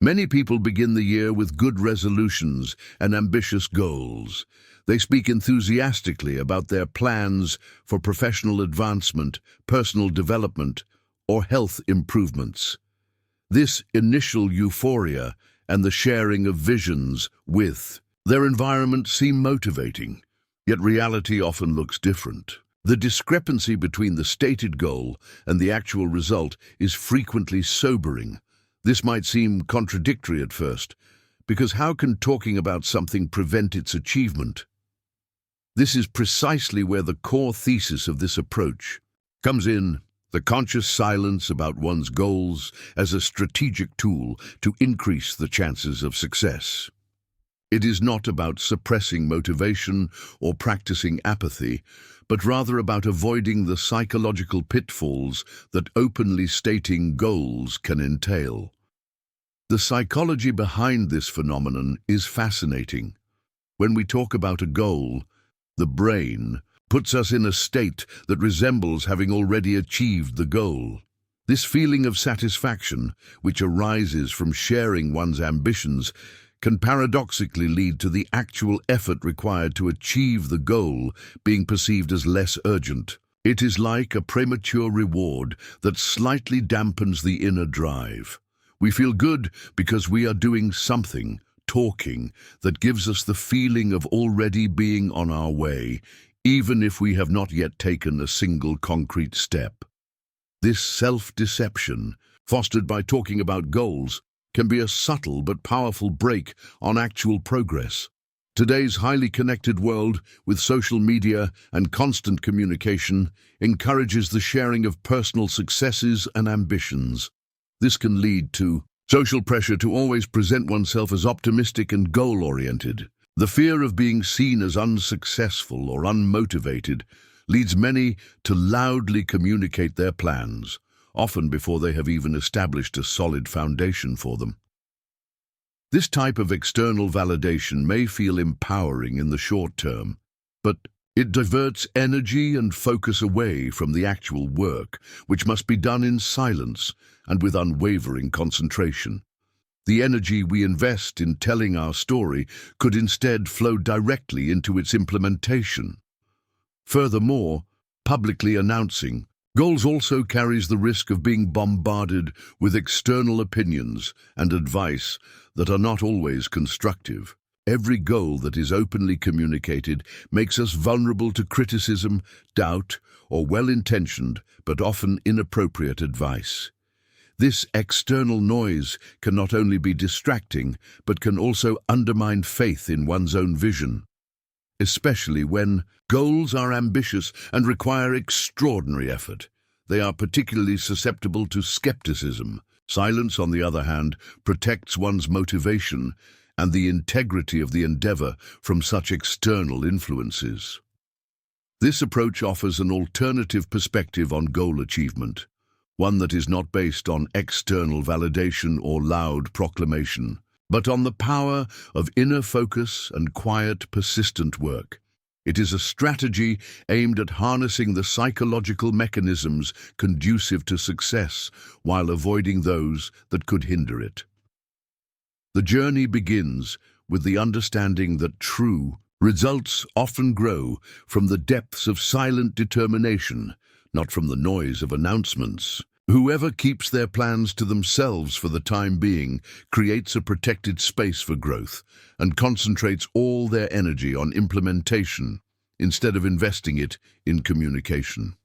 Many people begin the year with good resolutions and ambitious goals. They speak enthusiastically about their plans for professional advancement, personal development, or health improvements. This initial euphoria and the sharing of visions with their environment seem motivating, yet reality often looks different. The discrepancy between the stated goal and the actual result is frequently sobering. This might seem contradictory at first, because how can talking about something prevent its achievement? This is precisely where the core thesis of this approach comes in: the conscious silence about one's goals as a strategic tool to increase the chances of success. It is not about suppressing motivation or practicing apathy, but rather about avoiding the psychological pitfalls that openly stating goals can entail. The psychology behind this phenomenon is fascinating. When we talk about a goal, the brain puts us in a state that resembles having already achieved the goal. This feeling of satisfaction, which arises from sharing one's ambitions, can paradoxically lead to the actual effort required to achieve the goal being perceived as less urgent. It is like a premature reward that slightly dampens the inner drive. We feel good because we are doing something, talking, that gives us the feeling of already being on our way, even if we have not yet taken a single concrete step. This self-deception, fostered by talking about goals, can be a subtle but powerful brake on actual progress. Today's highly connected world, with social media and constant communication, encourages the sharing of personal successes and ambitions. This can lead to social pressure to always present oneself as optimistic and goal-oriented. The fear of being seen as unsuccessful or unmotivated leads many to loudly communicate their plans, often before they have even established a solid foundation for them. This type of external validation may feel empowering in the short term, but it diverts energy and focus away from the actual work, which must be done in silence and with unwavering concentration. The energy we invest in telling our story could instead flow directly into its implementation. Furthermore, publicly announcing goals also carries the risk of being bombarded with external opinions and advice that are not always constructive. Every goal that is openly communicated makes us vulnerable to criticism, doubt, or well-intentioned but often inappropriate advice. This external noise can not only be distracting, but can also undermine faith in one's own vision. Especially when goals are ambitious and require extraordinary effort, they are particularly susceptible to skepticism. Silence, on the other hand, protects one's motivation and the integrity of the endeavor from such external influences. This approach offers an alternative perspective on goal achievement, one that is not based on external validation or loud proclamation, but on the power of inner focus and quiet, persistent work. It is a strategy aimed at harnessing the psychological mechanisms conducive to success while avoiding those that could hinder it. The journey begins with the understanding that true results often grow from the depths of silent determination, not from the noise of announcements. Whoever keeps their plans to themselves for the time being creates a protected space for growth and concentrates all their energy on implementation instead of investing it in communication.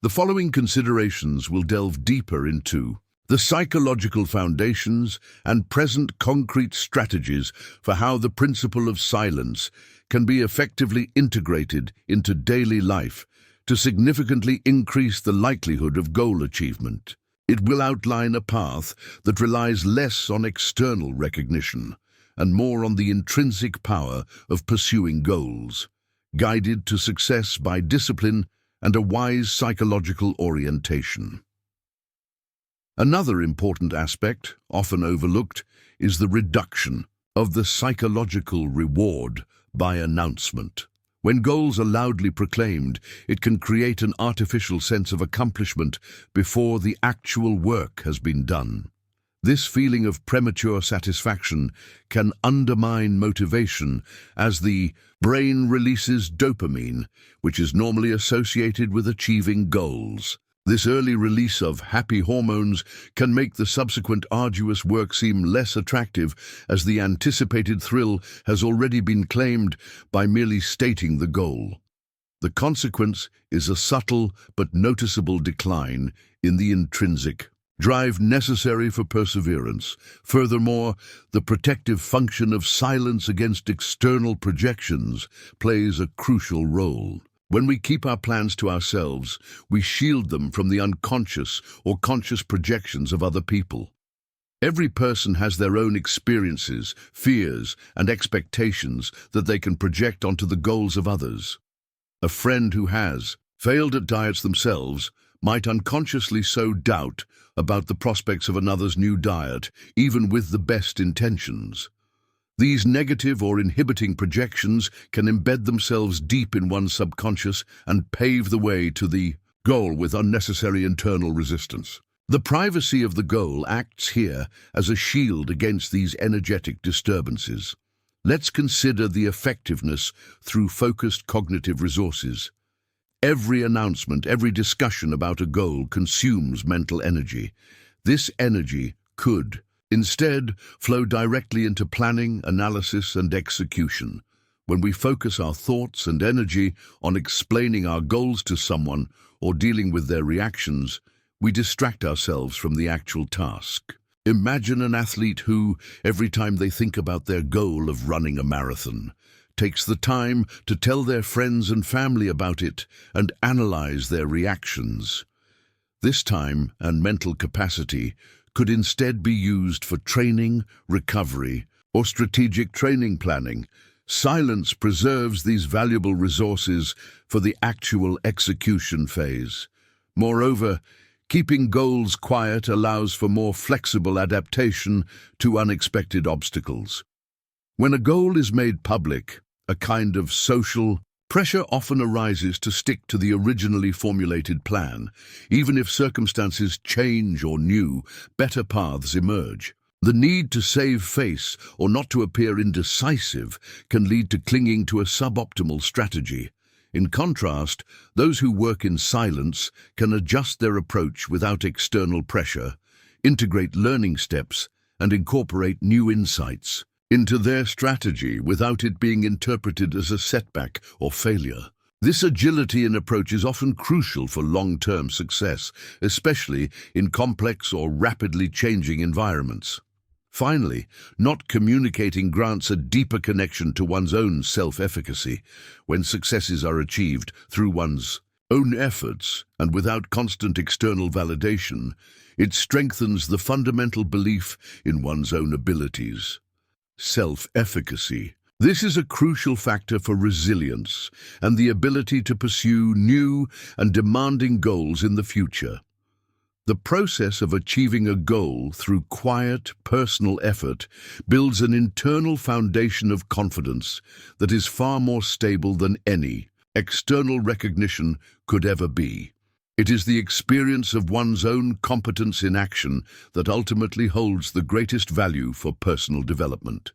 The following considerations will delve deeper into the psychological foundations and present concrete strategies for how the principle of silence can be effectively integrated into daily life to significantly increase the likelihood of goal achievement. It will outline a path that relies less on external recognition and more on the intrinsic power of pursuing goals, guided to success by discipline and a wise psychological orientation. Another important aspect, often overlooked, is the reduction of the psychological reward by announcement. When goals are loudly proclaimed, it can create an artificial sense of accomplishment before the actual work has been done. This feeling of premature satisfaction can undermine motivation as the brain releases dopamine, which is normally associated with achieving goals. This early release of happy hormones can make the subsequent arduous work seem less attractive, as the anticipated thrill has already been claimed by merely stating the goal. The consequence is a subtle but noticeable decline in the intrinsic drive necessary for perseverance. Furthermore, the protective function of silence against external projections plays a crucial role. When we keep our plans to ourselves, we shield them from the unconscious or conscious projections of other people. Every person has their own experiences, fears, and expectations that they can project onto the goals of others. A friend who has failed at diets themselves might unconsciously sow doubt about the prospects of another's new diet, even with the best intentions. These negative or inhibiting projections can embed themselves deep in one's subconscious and pave the way to the goal with unnecessary internal resistance. The privacy of the goal acts here as a shield against these energetic disturbances. Let's consider the effectiveness through focused cognitive resources. Every announcement, every discussion about a goal consumes mental energy. This energy could instead flow directly into planning, analysis, and execution. When we focus our thoughts and energy on explaining our goals to someone or dealing with their reactions, we distract ourselves from the actual task. Imagine an athlete who, every time they think about their goal of running a marathon, takes the time to tell their friends and family about it and analyze their reactions. This time and mental capacity could instead be used for training, recovery, or strategic training planning. Silence preserves these valuable resources for the actual execution phase. Moreover, keeping goals quiet allows for more flexible adaptation to unexpected obstacles. When a goal is made public, a kind of social pressure often arises to stick to the originally formulated plan. Even if circumstances change or new, better paths emerge. The need to save face or not to appear indecisive can lead to clinging to a suboptimal strategy. In contrast, those who work in silence can adjust their approach without external pressure, integrate learning steps, and incorporate new insights into their strategy without it being interpreted as a setback or failure. This agility in approach is often crucial for long-term success, especially in complex or rapidly changing environments. Finally, not communicating grants a deeper connection to one's own self-efficacy. When successes are achieved through one's own efforts and without constant external validation, it strengthens the fundamental belief in one's own abilities. Self-efficacy. This is a crucial factor for resilience and the ability to pursue new and demanding goals in the future. The process of achieving a goal through quiet, personal effort builds an internal foundation of confidence that is far more stable than any external recognition could ever be. It is the experience of one's own competence in action that ultimately holds the greatest value for personal development.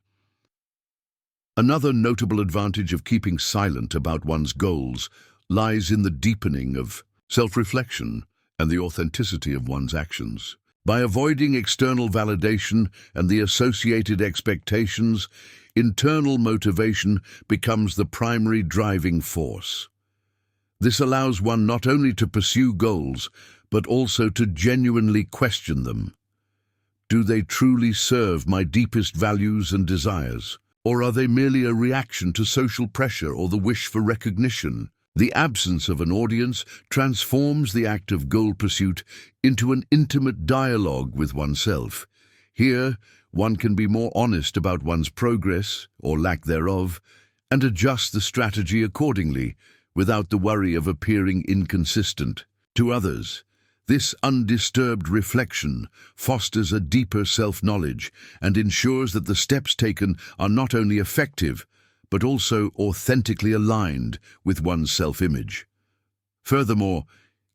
Another notable advantage of keeping silent about one's goals lies in the deepening of self-reflection and the authenticity of one's actions. By avoiding external validation and the associated expectations, internal motivation becomes the primary driving force. This allows one not only to pursue goals, but also to genuinely question them. Do they truly serve my deepest values and desires? Or are they merely a reaction to social pressure or the wish for recognition? The absence of an audience transforms the act of goal pursuit into an intimate dialogue with oneself. Here, one can be more honest about one's progress, or lack thereof, and adjust the strategy accordingly, without the worry of appearing inconsistent to others. This undisturbed reflection fosters a deeper self-knowledge and ensures that the steps taken are not only effective, but also authentically aligned with one's self-image. Furthermore,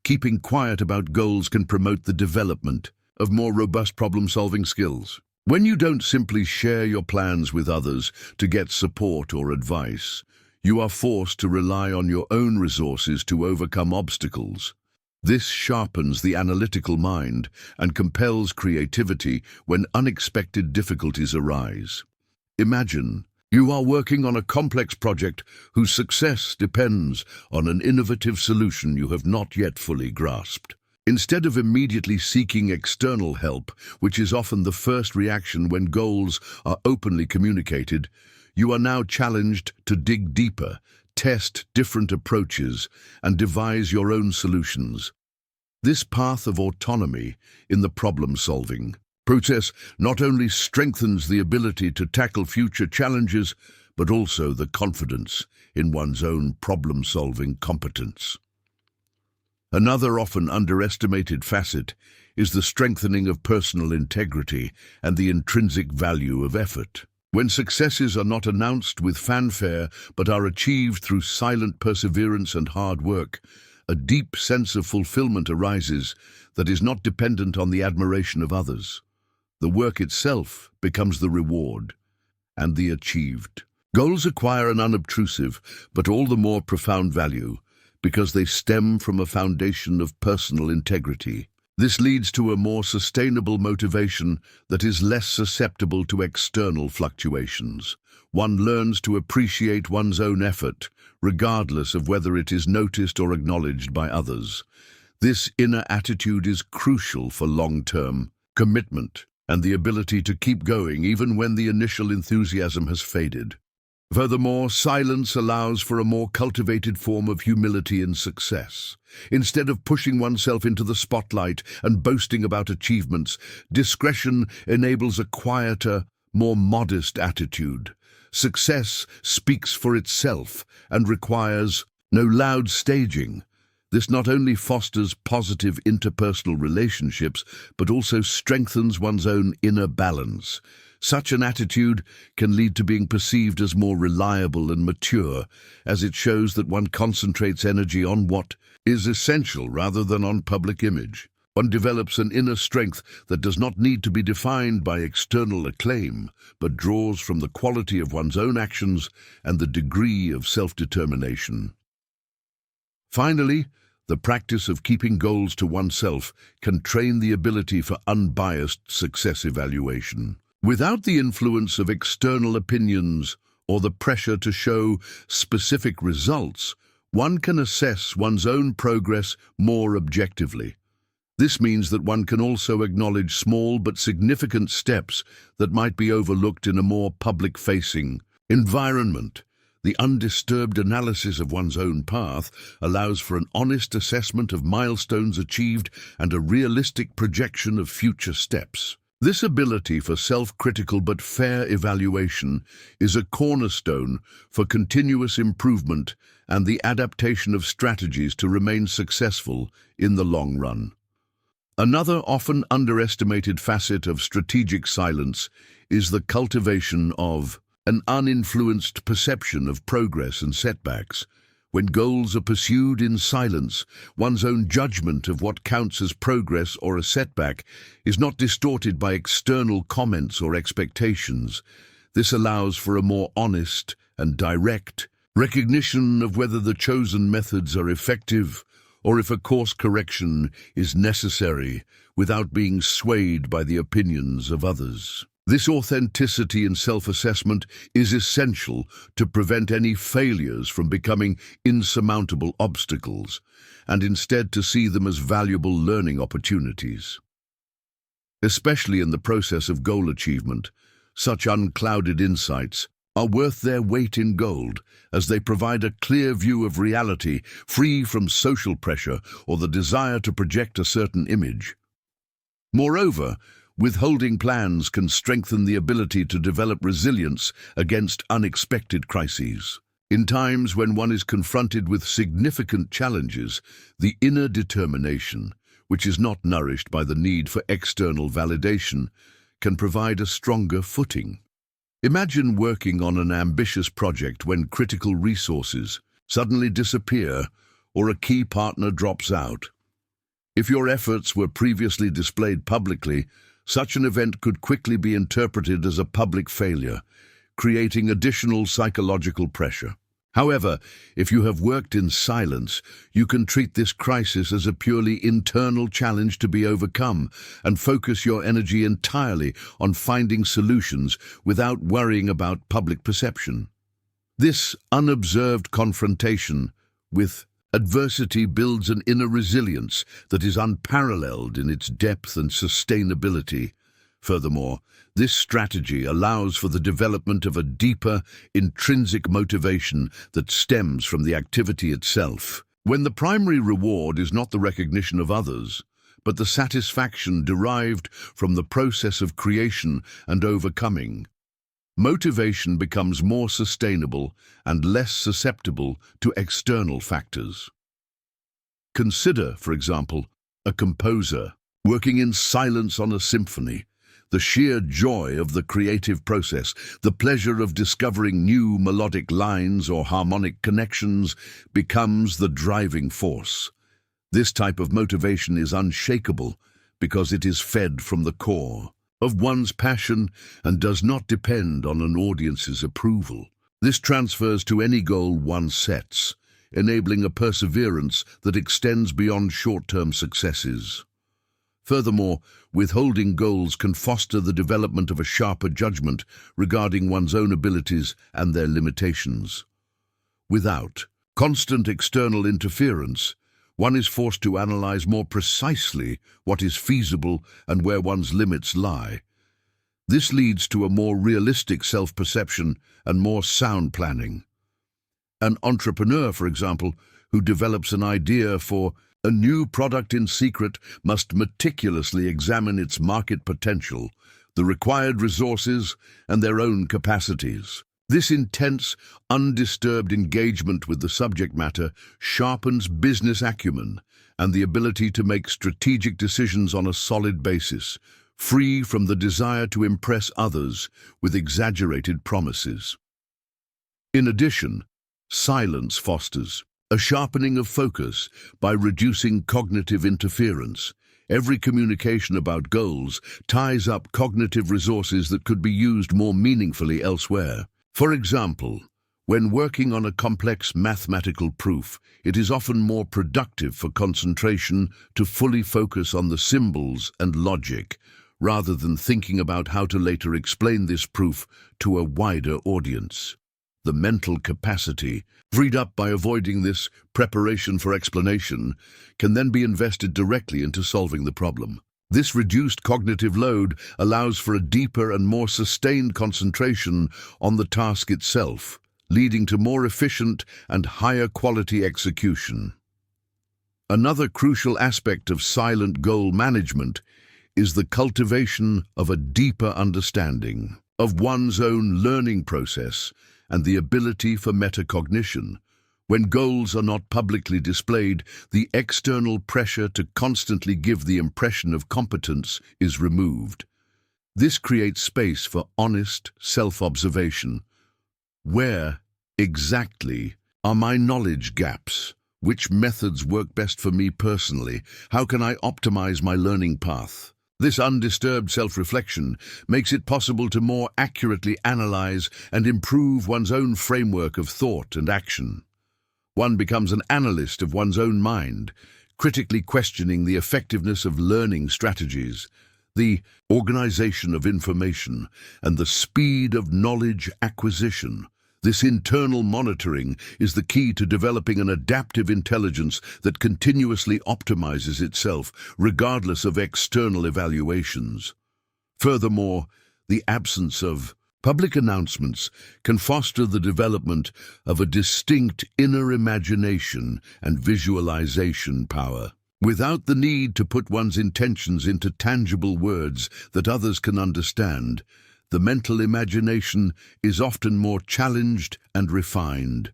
keeping quiet about goals can promote the development of more robust problem-solving skills. When you don't simply share your plans with others to get support or advice, you are forced to rely on your own resources to overcome obstacles. This sharpens the analytical mind and compels creativity when unexpected difficulties arise. Imagine you are working on a complex project whose success depends on an innovative solution you have not yet fully grasped. Instead of immediately seeking external help, which is often the first reaction when goals are openly communicated, you are now challenged to dig deeper, test different approaches, and devise your own solutions. This path of autonomy in the problem-solving process not only strengthens the ability to tackle future challenges, but also the confidence in one's own problem-solving competence. Another often underestimated facet is the strengthening of personal integrity and the intrinsic value of effort. When successes are not announced with fanfare but are achieved through silent perseverance and hard work, a deep sense of fulfillment arises that is not dependent on the admiration of others. The work itself becomes the reward, and the achieved goals acquire an unobtrusive but all the more profound value because they stem from a foundation of personal integrity. This leads to a more sustainable motivation that is less susceptible to external fluctuations. One learns to appreciate one's own effort, regardless of whether it is noticed or acknowledged by others. This inner attitude is crucial for long-term commitment and the ability to keep going even when the initial enthusiasm has faded. Furthermore, silence allows for a more cultivated form of humility and success. Instead of pushing oneself into the spotlight and boasting about achievements, discretion enables a quieter, more modest attitude. Success speaks for itself and requires no loud staging. This not only fosters positive interpersonal relationships, but also strengthens one's own inner balance. Such an attitude can lead to being perceived as more reliable and mature, as it shows that one concentrates energy on what is essential rather than on public image. One develops an inner strength that does not need to be defined by external acclaim, but draws from the quality of one's own actions and the degree of self-determination. Finally, the practice of keeping goals to oneself can train the ability for unbiased success evaluation. Without the influence of external opinions or the pressure to show specific results, one can assess one's own progress more objectively. This means that one can also acknowledge small but significant steps that might be overlooked in a more public-facing environment. The undisturbed analysis of one's own path allows for an honest assessment of milestones achieved and a realistic projection of future steps. This ability for self-critical but fair evaluation is a cornerstone for continuous improvement and the adaptation of strategies to remain successful in the long run. Another often underestimated facet of strategic silence is the cultivation of an uninfluenced perception of progress and setbacks. When goals are pursued in silence, one's own judgment of what counts as progress or a setback is not distorted by external comments or expectations. This allows for a more honest and direct recognition of whether the chosen methods are effective or if a course correction is necessary without being swayed by the opinions of others. This authenticity and self-assessment is essential to prevent any failures from becoming insurmountable obstacles, and instead to see them as valuable learning opportunities. Especially in the process of goal achievement, such unclouded insights are worth their weight in gold, as they provide a clear view of reality, free from social pressure or the desire to project a certain image. Moreover, withholding plans can strengthen the ability to develop resilience against unexpected crises. In times when one is confronted with significant challenges, the inner determination, which is not nourished by the need for external validation, can provide a stronger footing. Imagine working on an ambitious project when critical resources suddenly disappear or a key partner drops out. If your efforts were previously displayed publicly, such an event could quickly be interpreted as a public failure, creating additional psychological pressure. However, if you have worked in silence, you can treat this crisis as a purely internal challenge to be overcome and focus your energy entirely on finding solutions without worrying about public perception. This unobserved confrontation with adversity builds an inner resilience that is unparalleled in its depth and sustainability. Furthermore, this strategy allows for the development of a deeper, intrinsic motivation that stems from the activity itself. When the primary reward is not the recognition of others, but the satisfaction derived from the process of creation and overcoming, motivation becomes more sustainable and less susceptible to external factors. Consider, for example, a composer working in silence on a symphony. The sheer joy of the creative process, the pleasure of discovering new melodic lines or harmonic connections becomes the driving force. This type of motivation is unshakable because it is fed from the core of one's passion and does not depend on an audience's approval. This transfers to any goal one sets, enabling a perseverance that extends beyond short-term successes. Furthermore, withholding goals can foster the development of a sharper judgment regarding one's own abilities and their limitations. Without constant external interference, one is forced to analyze more precisely what is feasible and where one's limits lie. This leads to a more realistic self-perception and more sound planning. An entrepreneur, for example, who develops an idea for a new product in secret must meticulously examine its market potential, the required resources, and their own capacities. This intense, undisturbed engagement with the subject matter sharpens business acumen and the ability to make strategic decisions on a solid basis, free from the desire to impress others with exaggerated promises. In addition, silence fosters a sharpening of focus by reducing cognitive interference. Every communication about goals ties up cognitive resources that could be used more meaningfully elsewhere. For example, when working on a complex mathematical proof, it is often more productive for concentration to fully focus on the symbols and logic, rather than thinking about how to later explain this proof to a wider audience. The mental capacity, freed up by avoiding this preparation for explanation, can then be invested directly into solving the problem. This reduced cognitive load allows for a deeper and more sustained concentration on the task itself, leading to more efficient and higher quality execution. Another crucial aspect of silent goal management is the cultivation of a deeper understanding of one's own learning process and the ability for metacognition. When goals are not publicly displayed, the external pressure to constantly give the impression of competence is removed. This creates space for honest self-observation. Where exactly are my knowledge gaps? Which methods work best for me personally? How can I optimize my learning path? This undisturbed self-reflection makes it possible to more accurately analyze and improve one's own framework of thought and action. One becomes an analyst of one's own mind, critically questioning the effectiveness of learning strategies, the organization of information, and the speed of knowledge acquisition. This internal monitoring is the key to developing an adaptive intelligence that continuously optimizes itself, regardless of external evaluations. Furthermore, the absence of public announcements can foster the development of a distinct inner imagination and visualization power. Without the need to put one's intentions into tangible words that others can understand, the mental imagination is often more challenged and refined.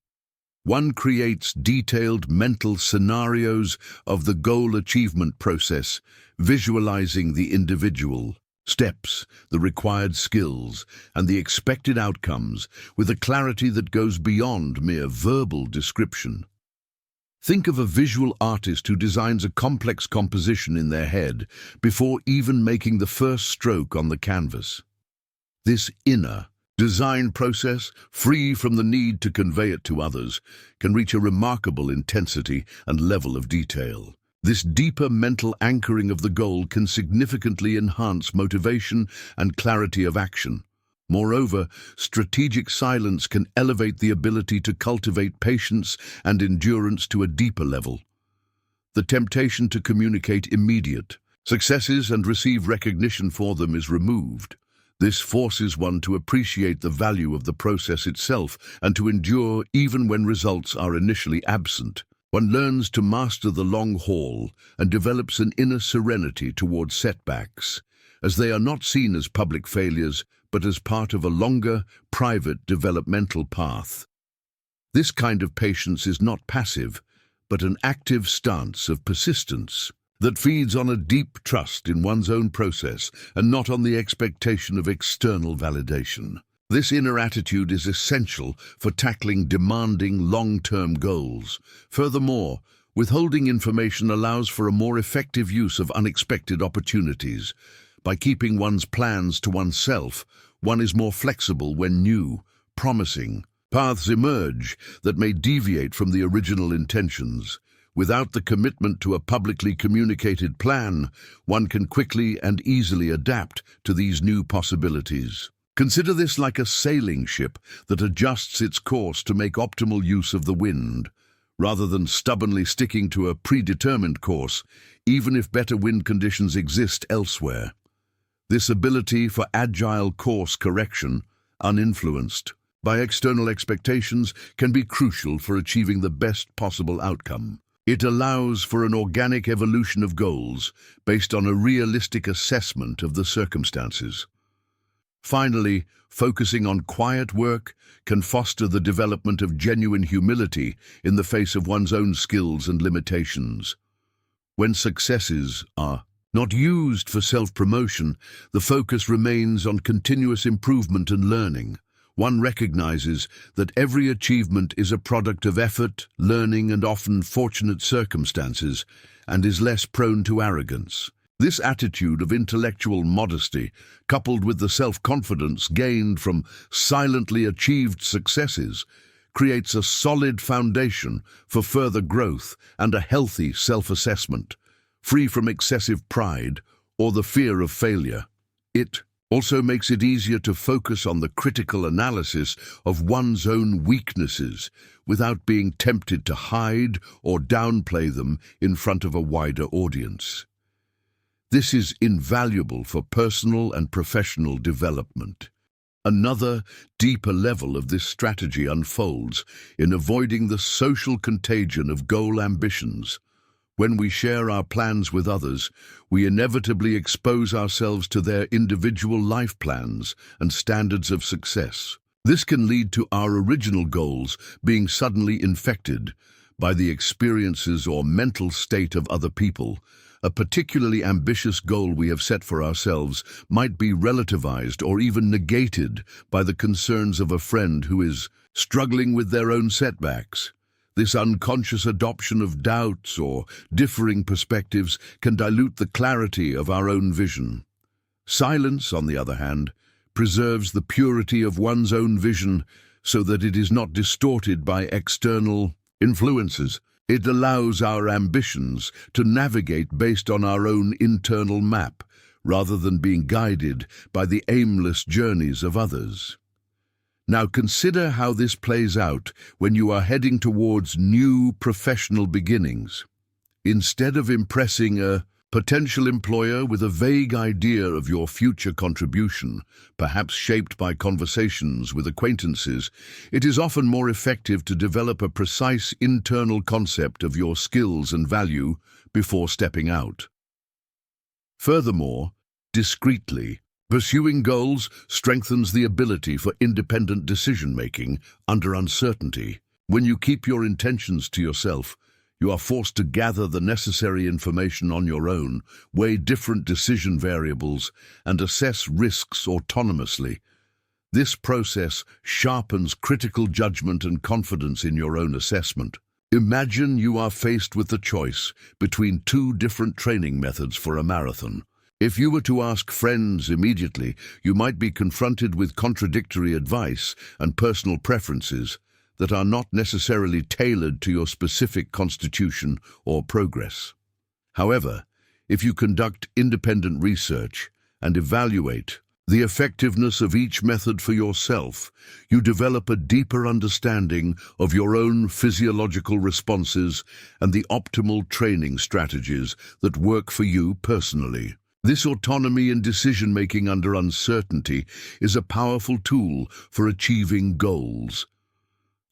One creates detailed mental scenarios of the goal achievement process, visualizing the individual steps, the required skills, and the expected outcomes with a clarity that goes beyond mere verbal description. Think of a visual artist who designs a complex composition in their head before even making the first stroke on the canvas. This inner design process, free from the need to convey it to others, can reach a remarkable intensity and level of detail. This deeper mental anchoring of the goal can significantly enhance motivation and clarity of action. Moreover, strategic silence can elevate the ability to cultivate patience and endurance to a deeper level. The temptation to communicate immediate successes and receive recognition for them is removed. This forces one to appreciate the value of the process itself and to endure even when results are initially absent. One learns to master the long haul and develops an inner serenity towards setbacks, as they are not seen as public failures, but as part of a longer, private developmental path. This kind of patience is not passive, but an active stance of persistence that feeds on a deep trust in one's own process and not on the expectation of external validation. This inner attitude is essential for tackling demanding long-term goals. Furthermore, withholding information allows for a more effective use of unexpected opportunities. By keeping one's plans to oneself, one is more flexible when new, promising paths emerge that may deviate from the original intentions. Without the commitment to a publicly communicated plan, one can quickly and easily adapt to these new possibilities. Consider this like a sailing ship that adjusts its course to make optimal use of the wind, rather than stubbornly sticking to a predetermined course, even if better wind conditions exist elsewhere. This ability for agile course correction, uninfluenced by external expectations, can be crucial for achieving the best possible outcome. It allows for an organic evolution of goals based on a realistic assessment of the circumstances. Finally, focusing on quiet work can foster the development of genuine humility in the face of one's own skills and limitations. When successes are not used for self-promotion, the focus remains on continuous improvement and learning. One recognizes that every achievement is a product of effort, learning, and often fortunate circumstances, and is less prone to arrogance. This attitude of intellectual modesty, coupled with the self-confidence gained from silently achieved successes, creates a solid foundation for further growth and a healthy self-assessment, free from excessive pride or the fear of failure. It also makes it easier to focus on the critical analysis of one's own weaknesses without being tempted to hide or downplay them in front of a wider audience. This is invaluable for personal and professional development. Another, deeper level of this strategy unfolds in avoiding the social contagion of goal ambitions. When we share our plans with others, we inevitably expose ourselves to their individual life plans and standards of success. This can lead to our original goals being suddenly infected by the experiences or mental state of other people. A particularly ambitious goal we have set for ourselves might be relativized or even negated by the concerns of a friend who is struggling with their own setbacks. This unconscious adoption of doubts or differing perspectives can dilute the clarity of our own vision. Silence, on the other hand, preserves the purity of one's own vision so that it is not distorted by external influences. It allows our ambitions to navigate based on our own internal map, rather than being guided by the aimless journeys of others. Now consider how this plays out when you are heading towards new professional beginnings. Instead of impressing a potential employer with a vague idea of your future contribution, perhaps shaped by conversations with acquaintances, it is often more effective to develop a precise internal concept of your skills and value before stepping out. Furthermore, discreetly pursuing goals strengthens the ability for independent decision-making under uncertainty. When you keep your intentions to yourself, you are forced to gather the necessary information on your own, weigh different decision variables, and assess risks autonomously. This process sharpens critical judgment and confidence in your own assessment. Imagine you are faced with the choice between two different training methods for a marathon. If you were to ask friends immediately, you might be confronted with contradictory advice and personal preferences that are not necessarily tailored to your specific constitution or progress. However, if you conduct independent research and evaluate the effectiveness of each method for yourself, you develop a deeper understanding of your own physiological responses and the optimal training strategies that work for you personally. This autonomy in decision-making under uncertainty is a powerful tool for achieving goals.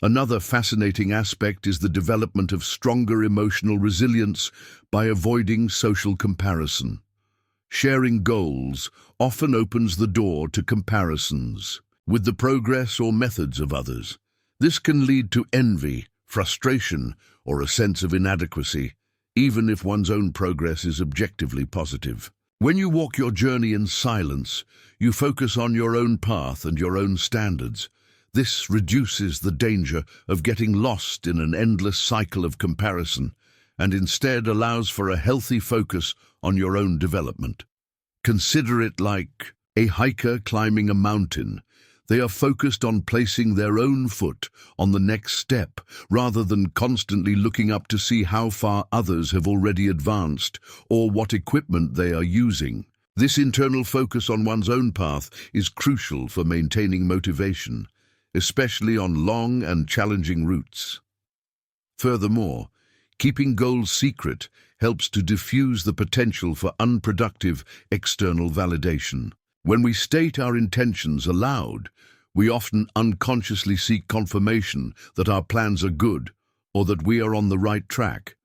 Another fascinating aspect is the development of stronger emotional resilience by avoiding social comparison. Sharing goals often opens the door to comparisons with the progress or methods of others. This can lead to envy, frustration, or a sense of inadequacy, even if one's own progress is objectively positive. When you walk your journey in silence, you focus on your own path and your own standards. This reduces the danger of getting lost in an endless cycle of comparison and instead allows for a healthy focus on your own development. Consider it like a hiker climbing a mountain. They are focused on placing their own foot on the next step rather than constantly looking up to see how far others have already advanced or what equipment they are using. This internal focus on one's own path is crucial for maintaining motivation, especially on long and challenging routes. Furthermore, keeping goals secret helps to diffuse the potential for unproductive external validation. When we state our intentions aloud, we often unconsciously seek confirmation that our plans are good or that we are on the right track.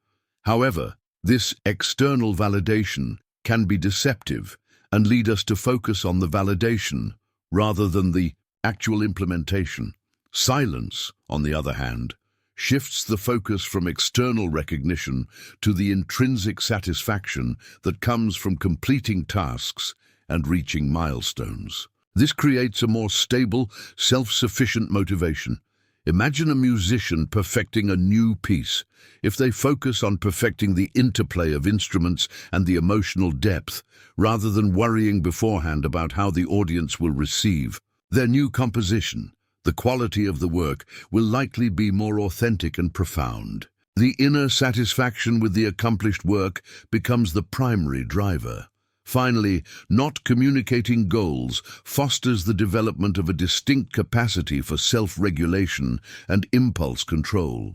However, this external validation can be deceptive and lead us to focus on the validation rather than the actual implementation. Silence, on the other hand, shifts the focus from external recognition to the intrinsic satisfaction that comes from completing tasks and reaching milestones. This creates a more stable, self-sufficient motivation. Imagine a musician perfecting a new piece. If they focus on perfecting the interplay of instruments and the emotional depth, rather than worrying beforehand about how the audience will receive their new composition, the quality of the work will likely be more authentic and profound. The inner satisfaction with the accomplished work becomes the primary driver. Finally, not communicating goals fosters the development of a distinct capacity for self-regulation and impulse control.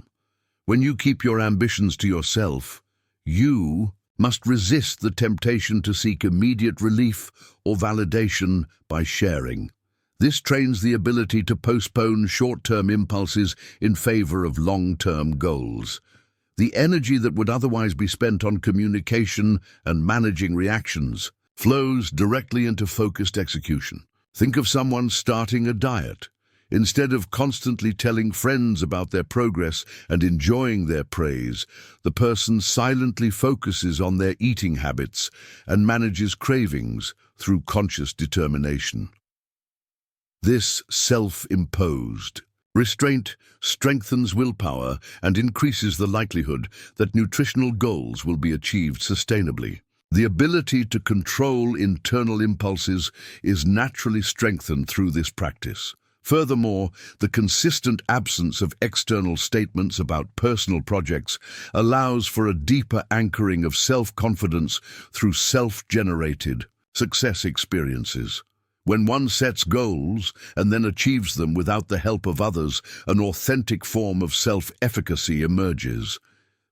When you keep your ambitions to yourself, you must resist the temptation to seek immediate relief or validation by sharing. This trains the ability to postpone short-term impulses in favor of long-term goals. The energy that would otherwise be spent on communication and managing reactions flows directly into focused execution. Think of someone starting a diet. Instead of constantly telling friends about their progress and enjoying their praise, the person silently focuses on their eating habits and manages cravings through conscious determination. This self-imposed restraint strengthens willpower and increases the likelihood that nutritional goals will be achieved sustainably. The ability to control internal impulses is naturally strengthened through this practice. Furthermore, the consistent absence of external statements about personal projects allows for a deeper anchoring of self-confidence through self-generated success experiences. When one sets goals and then achieves them without the help of others, an authentic form of self-efficacy emerges.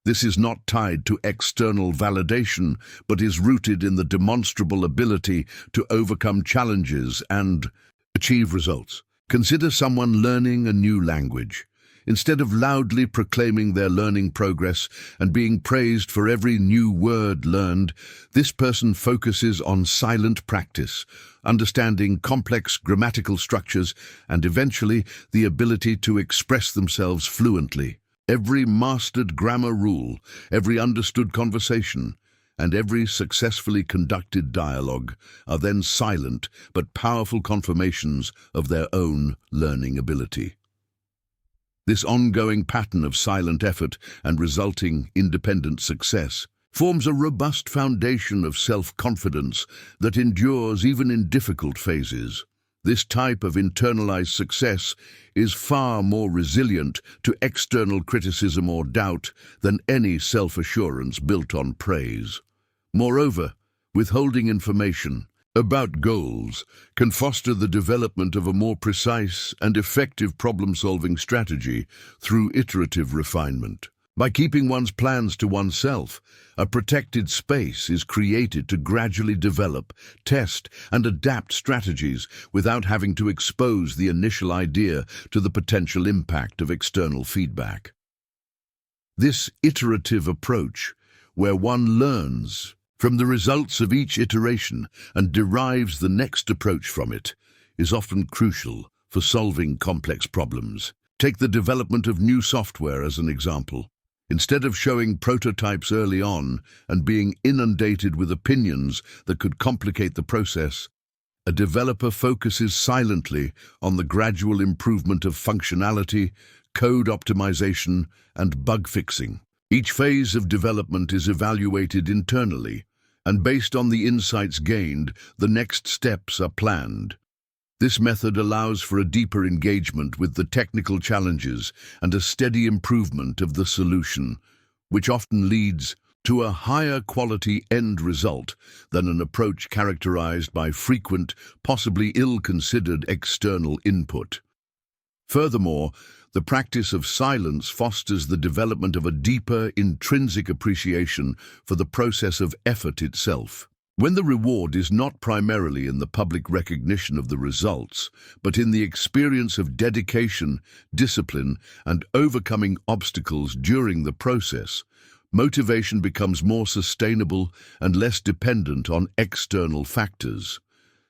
This is not tied to external validation, but is rooted in the demonstrable ability to overcome challenges and achieve results. Consider someone learning a new language. Instead of loudly proclaiming their learning progress and being praised for every new word learned, this person focuses on silent practice, understanding complex grammatical structures, and eventually the ability to express themselves fluently. Every mastered grammar rule, every understood conversation, and every successfully conducted dialogue are then silent but powerful confirmations of their own learning ability. This ongoing pattern of silent effort and resulting independent success forms a robust foundation of self-confidence that endures even in difficult phases. This type of internalized success is far more resilient to external criticism or doubt than any self-assurance built on praise. Moreover, withholding information about goals can foster the development of a more precise and effective problem-solving strategy through iterative refinement. By keeping one's plans to oneself, a protected space is created to gradually develop, test, and adapt strategies without having to expose the initial idea to the potential impact of external feedback. This iterative approach, where one learns from the results of each iteration and derives the next approach from it, is often crucial for solving complex problems. Take the development of new software as an example. Instead of showing prototypes early on and being inundated with opinions that could complicate the process, a developer focuses silently on the gradual improvement of functionality, code optimization, and bug fixing. Each phase of development is evaluated internally, and based on the insights gained, the next steps are planned. This method allows for a deeper engagement with the technical challenges and a steady improvement of the solution, which often leads to a higher quality end result than an approach characterized by frequent, possibly ill-considered external input. Furthermore, the practice of silence fosters the development of a deeper, intrinsic appreciation for the process of effort itself. When the reward is not primarily in the public recognition of the results, but in the experience of dedication, discipline, and overcoming obstacles during the process, motivation becomes more sustainable and less dependent on external factors.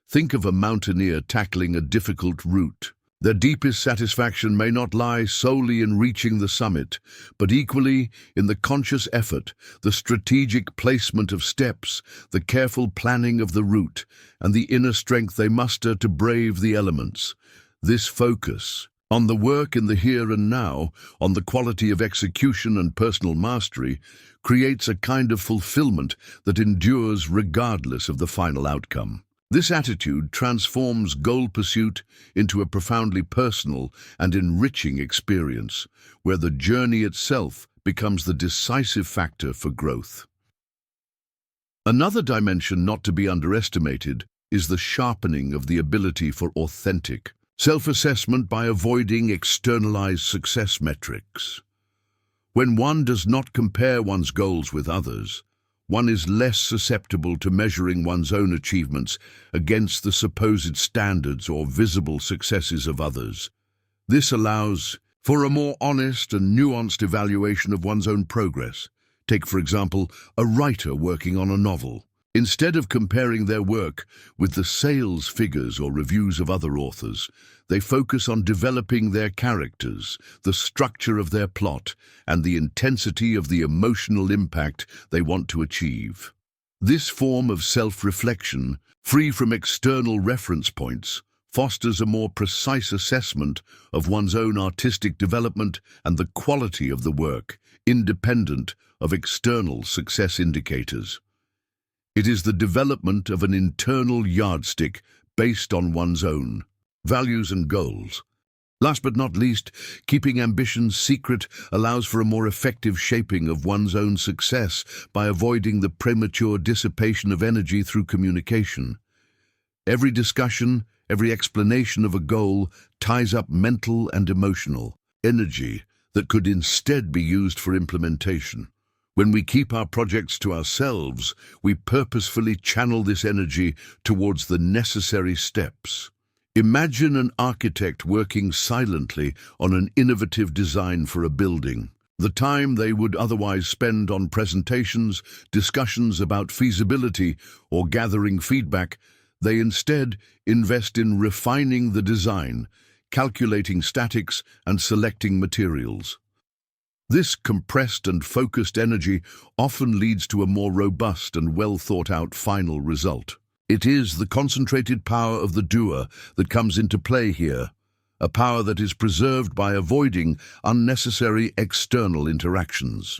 Think of a mountaineer tackling a difficult route. Their deepest satisfaction may not lie solely in reaching the summit, but equally in the conscious effort, the strategic placement of steps, the careful planning of the route, and the inner strength they muster to brave the elements. This focus on the work in the here and now, on the quality of execution and personal mastery, creates a kind of fulfillment that endures regardless of the final outcome. This attitude transforms goal pursuit into a profoundly personal and enriching experience, where the journey itself becomes the decisive factor for growth. Another dimension not to be underestimated is the sharpening of the ability for authentic self-assessment by avoiding externalized success metrics. When one does not compare one's goals with others, one is less susceptible to measuring one's own achievements against the supposed standards or visible successes of others. This allows for a more honest and nuanced evaluation of one's own progress. Take, for example, a writer working on a novel. Instead of comparing their work with the sales figures or reviews of other authors, they focus on developing their characters, the structure of their plot, and the intensity of the emotional impact they want to achieve. This form of self-reflection, free from external reference points, fosters a more precise assessment of one's own artistic development and the quality of the work, independent of external success indicators. It is the development of an internal yardstick based on one's own values and goals. Last but not least, keeping ambitions secret allows for a more effective shaping of one's own success by avoiding the premature dissipation of energy through communication. Every discussion, every explanation of a goal ties up mental and emotional energy that could instead be used for implementation. When we keep our projects to ourselves, we purposefully channel this energy towards the necessary steps. Imagine an architect working silently on an innovative design for a building. The time they would otherwise spend on presentations, discussions about feasibility, or gathering feedback, they instead invest in refining the design, calculating statics, and selecting materials. This compressed and focused energy often leads to a more robust and well-thought-out final result. It is the concentrated power of the doer that comes into play here, a power that is preserved by avoiding unnecessary external interactions.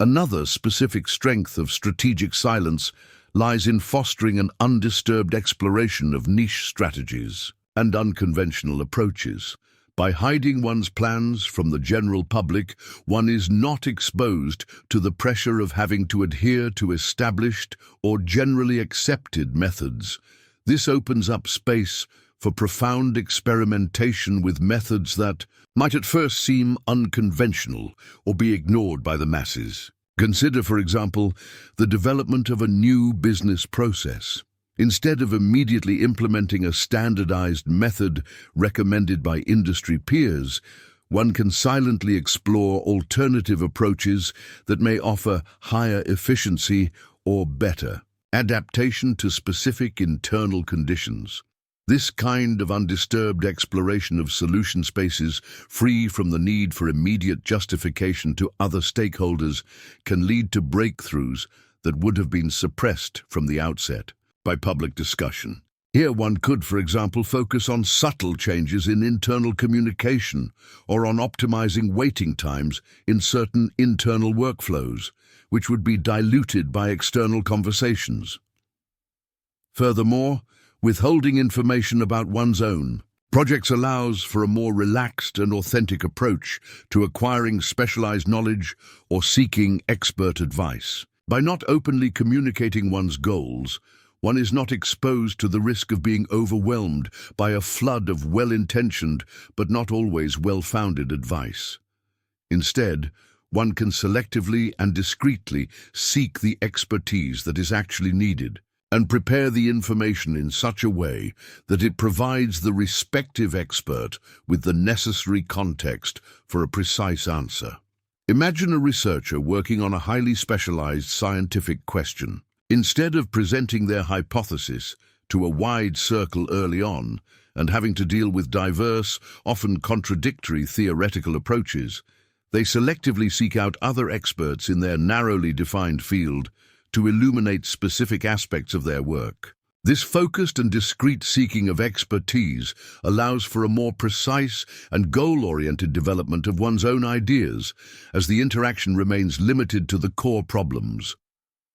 Another specific strength of strategic silence lies in fostering an undisturbed exploration of niche strategies and unconventional approaches. By hiding one's plans from the general public, one is not exposed to the pressure of having to adhere to established or generally accepted methods. This opens up space for profound experimentation with methods that might at first seem unconventional or be ignored by the masses. Consider, for example, the development of a new business process. Instead of immediately implementing a standardized method recommended by industry peers, one can silently explore alternative approaches that may offer higher efficiency or better adaptation to specific internal conditions. This kind of undisturbed exploration of solution spaces, free from the need for immediate justification to other stakeholders, can lead to breakthroughs that would have been suppressed from the outset by public discussion. Here one could, for example, focus on subtle changes in internal communication or on optimizing waiting times in certain internal workflows, which would be diluted by external conversations. Furthermore, withholding information about one's own projects allows for a more relaxed and authentic approach to acquiring specialized knowledge or seeking expert advice. By not openly communicating one's goals, one is not exposed to the risk of being overwhelmed by a flood of well-intentioned but not always well-founded advice. Instead, one can selectively and discreetly seek the expertise that is actually needed and prepare the information in such a way that it provides the respective expert with the necessary context for a precise answer. Imagine a researcher working on a highly specialized scientific question. Instead of presenting their hypothesis to a wide circle early on and having to deal with diverse, often contradictory theoretical approaches, they selectively seek out other experts in their narrowly defined field to illuminate specific aspects of their work. This focused and discreet seeking of expertise allows for a more precise and goal-oriented development of one's own ideas, as the interaction remains limited to the core problems.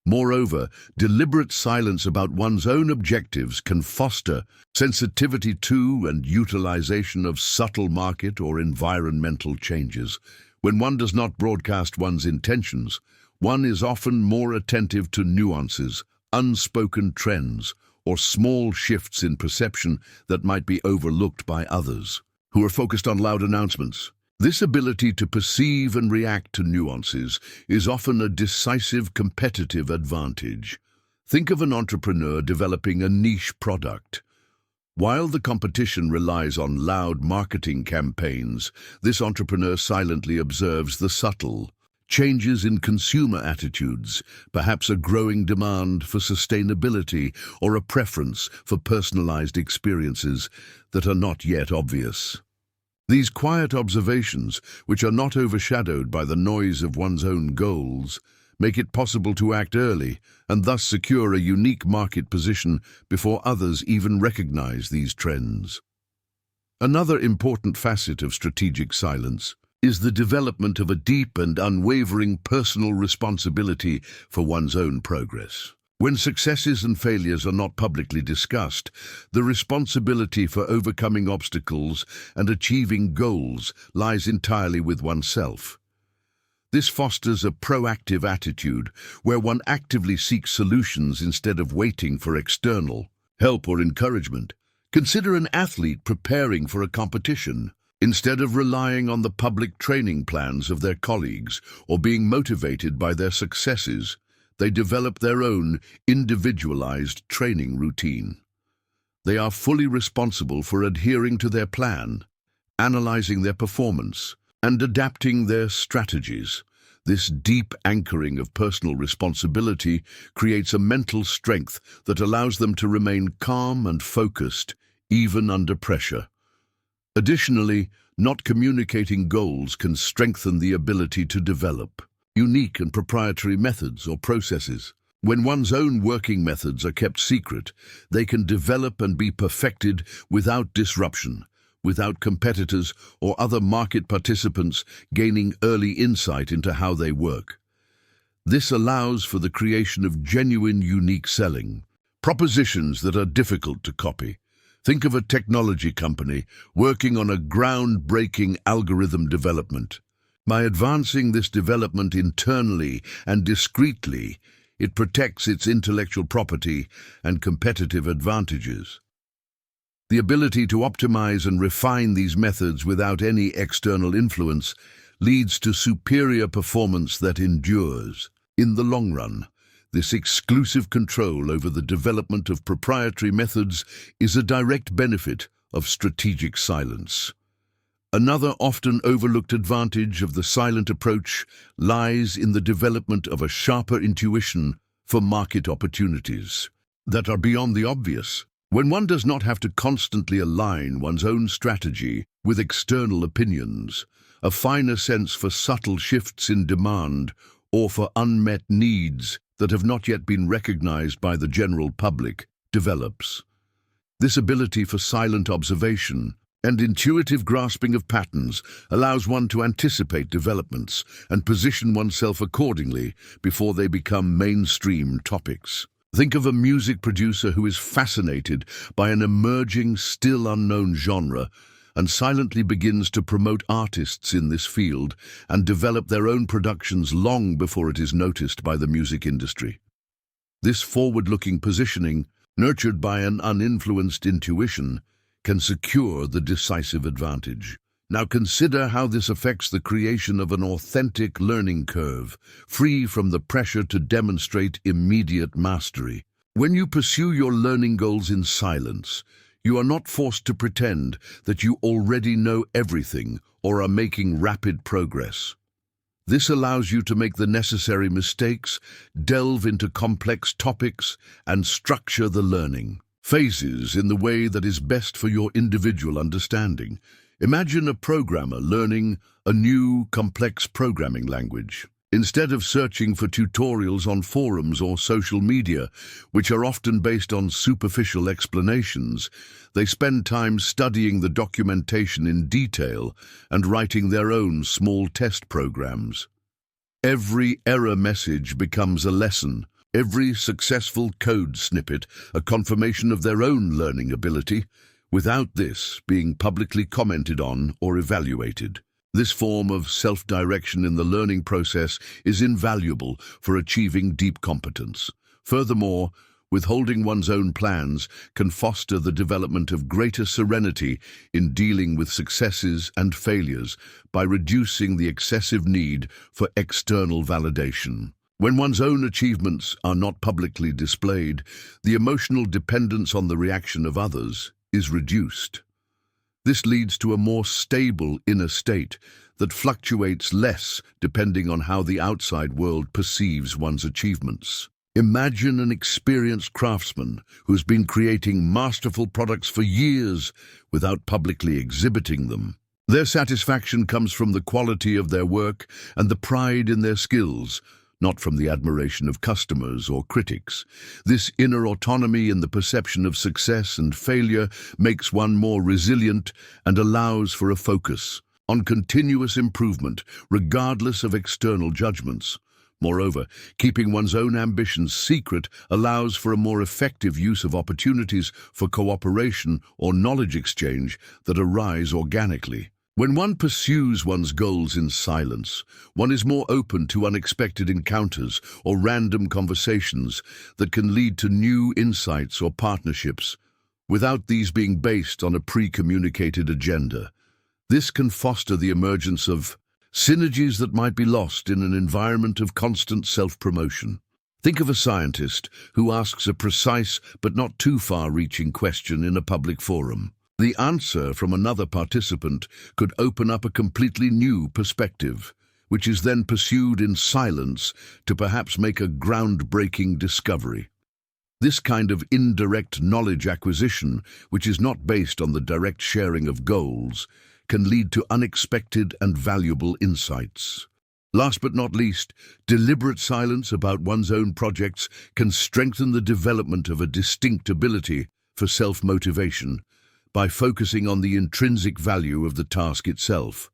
Moreover, deliberate silence about one's own objectives can foster sensitivity to and utilization of subtle market or environmental changes. When one does not broadcast one's intentions, one is often more attentive to nuances, unspoken trends, or small shifts in perception that might be overlooked by others who are focused on loud announcements. This ability to perceive and react to nuances is often a decisive competitive advantage. Think of an entrepreneur developing a niche product. While the competition relies on loud marketing campaigns, this entrepreneur silently observes the subtle changes in consumer attitudes, perhaps a growing demand for sustainability or a preference for personalized experiences that are not yet obvious. These quiet observations, which are not overshadowed by the noise of one's own goals, make it possible to act early and thus secure a unique market position before others even recognize these trends. Another important facet of strategic silence is the development of a deep and unwavering personal responsibility for one's own progress. When successes and failures are not publicly discussed, the responsibility for overcoming obstacles and achieving goals lies entirely with oneself. This fosters a proactive attitude where one actively seeks solutions instead of waiting for external help or encouragement. Consider an athlete preparing for a competition. Instead of relying on the public training plans of their colleagues or being motivated by their successes, they develop their own individualized training routine. They are fully responsible for adhering to their plan, analyzing their performance, and adapting their strategies. This deep anchoring of personal responsibility creates a mental strength that allows them to remain calm and focused, even under pressure. Additionally, not communicating goals can strengthen the ability to develop unique and proprietary methods or processes. When one's own working methods are kept secret, they can develop and be perfected without disruption, without competitors or other market participants gaining early insight into how they work. This allows for the creation of genuine, unique selling propositions that are difficult to copy. Think of a technology company working on a groundbreaking algorithm development. By advancing this development internally and discreetly, it protects its intellectual property and competitive advantages. The ability to optimize and refine these methods without any external influence leads to superior performance that endures. In the long run, this exclusive control over the development of proprietary methods is a direct benefit of strategic silence. Another often overlooked advantage of the silent approach lies in the development of a sharper intuition for market opportunities that are beyond the obvious. When one does not have to constantly align one's own strategy with external opinions, a finer sense for subtle shifts in demand or for unmet needs that have not yet been recognized by the general public develops. This ability for silent observation and intuitive grasping of patterns allows one to anticipate developments and position oneself accordingly before they become mainstream topics. Think of a music producer who is fascinated by an emerging, still unknown genre and silently begins to promote artists in this field and develop their own productions long before it is noticed by the music industry. This forward-looking positioning, nurtured by an uninfluenced intuition, can secure the decisive advantage. Now consider how this affects the creation of an authentic learning curve, free from the pressure to demonstrate immediate mastery. When you pursue your learning goals in silence, you are not forced to pretend that you already know everything or are making rapid progress. This allows you to make the necessary mistakes, delve into complex topics, and structure the learning phases in the way that is best for your individual understanding. Imagine a programmer learning a new, complex programming language. Instead of searching for tutorials on forums or social media, which are often based on superficial explanations, they spend time studying the documentation in detail and writing their own small test programs. Every error message becomes a lesson, every successful code snippet a confirmation of their own learning ability, without this being publicly commented on or evaluated. This form of self-direction in the learning process is invaluable for achieving deep competence. Furthermore, withholding one's own plans can foster the development of greater serenity in dealing with successes and failures by reducing the excessive need for external validation. When one's own achievements are not publicly displayed, the emotional dependence on the reaction of others is reduced. This leads to a more stable inner state that fluctuates less depending on how the outside world perceives one's achievements. Imagine an experienced craftsman who's been creating masterful products for years without publicly exhibiting them. Their satisfaction comes from the quality of their work and the pride in their skills, not from the admiration of customers or critics. This inner autonomy in the perception of success and failure makes one more resilient and allows for a focus on continuous improvement, regardless of external judgments. Moreover, keeping one's own ambitions secret allows for a more effective use of opportunities for cooperation or knowledge exchange that arise organically. When one pursues one's goals in silence, one is more open to unexpected encounters or random conversations that can lead to new insights or partnerships, without these being based on a pre-communicated agenda. This can foster the emergence of synergies that might be lost in an environment of constant self-promotion. Think of a scientist who asks a precise but not too far-reaching question in a public forum. The answer from another participant could open up a completely new perspective, which is then pursued in silence to perhaps make a groundbreaking discovery. This kind of indirect knowledge acquisition, which is not based on the direct sharing of goals, can lead to unexpected and valuable insights. Last but not least, deliberate silence about one's own projects can strengthen the development of a distinct ability for self-motivation by focusing on the intrinsic value of the task itself.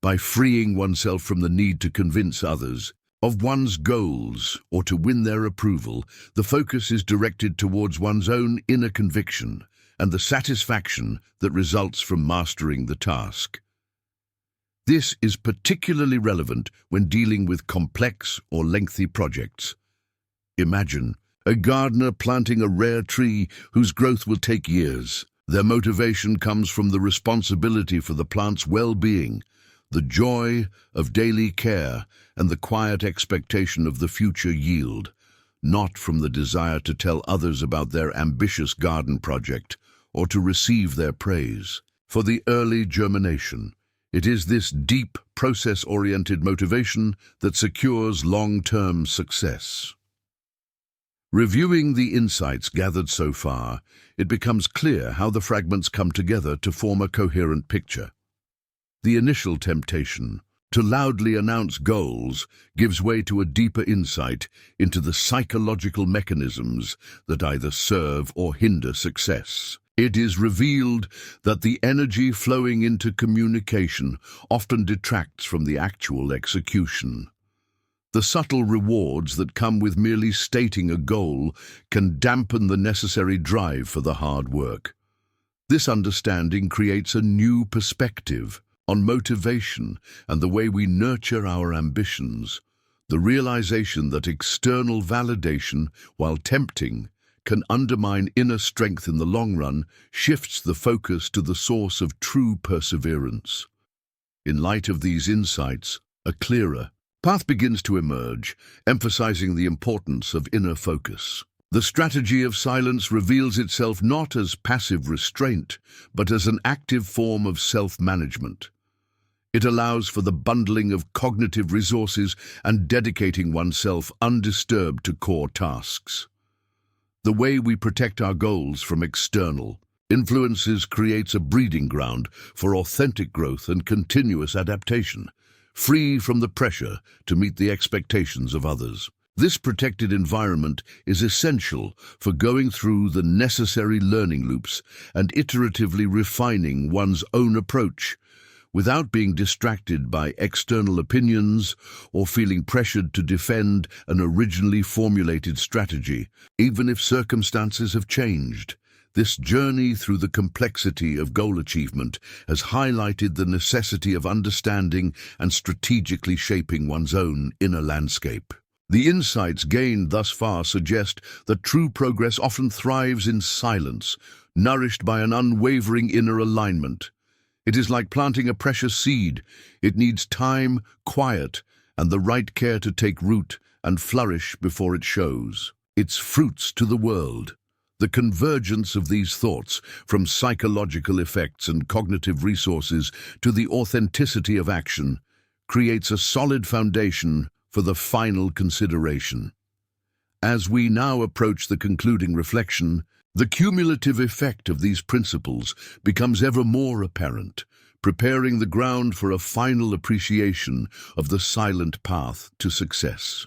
By freeing oneself from the need to convince others of one's goals or to win their approval, the focus is directed towards one's own inner conviction and the satisfaction that results from mastering the task. This is particularly relevant when dealing with complex or lengthy projects. Imagine a gardener planting a rare tree whose growth will take years. Their motivation comes from the responsibility for the plant's well-being, the joy of daily care, and the quiet expectation of the future yield, not from the desire to tell others about their ambitious garden project or to receive their praise. For the early germination, it is this deep, process-oriented motivation that secures long-term success. Reviewing the insights gathered so far, it becomes clear how the fragments come together to form a coherent picture. The initial temptation to loudly announce goals gives way to a deeper insight into the psychological mechanisms that either serve or hinder success. It is revealed that the energy flowing into communication often detracts from the actual execution. The subtle rewards that come with merely stating a goal can dampen the necessary drive for the hard work. This understanding creates a new perspective on motivation and the way we nurture our ambitions. The realization that external validation, while tempting, can undermine inner strength in the long run shifts the focus to the source of true perseverance. In light of these insights, a clearer path begins to emerge, emphasizing the importance of inner focus. The strategy of silence reveals itself not as passive restraint, but as an active form of self-management. It allows for the bundling of cognitive resources and dedicating oneself undisturbed to core tasks. The way we protect our goals from external influences creates a breeding ground for authentic growth and continuous adaptation, free from the pressure to meet the expectations of others. This protected environment is essential for going through the necessary learning loops and iteratively refining one's own approach, without being distracted by external opinions or feeling pressured to defend an originally formulated strategy, even if circumstances have changed. This journey through the complexity of goal achievement has highlighted the necessity of understanding and strategically shaping one's own inner landscape. The insights gained thus far suggest that true progress often thrives in silence, nourished by an unwavering inner alignment. It is like planting a precious seed. It needs time, quiet, and the right care to take root and flourish before it shows its fruits to the world. The convergence of these thoughts, from psychological effects and cognitive resources to the authenticity of action, creates a solid foundation for the final consideration. As we now approach the concluding reflection, the cumulative effect of these principles becomes ever more apparent, preparing the ground for a final appreciation of the silent path to success.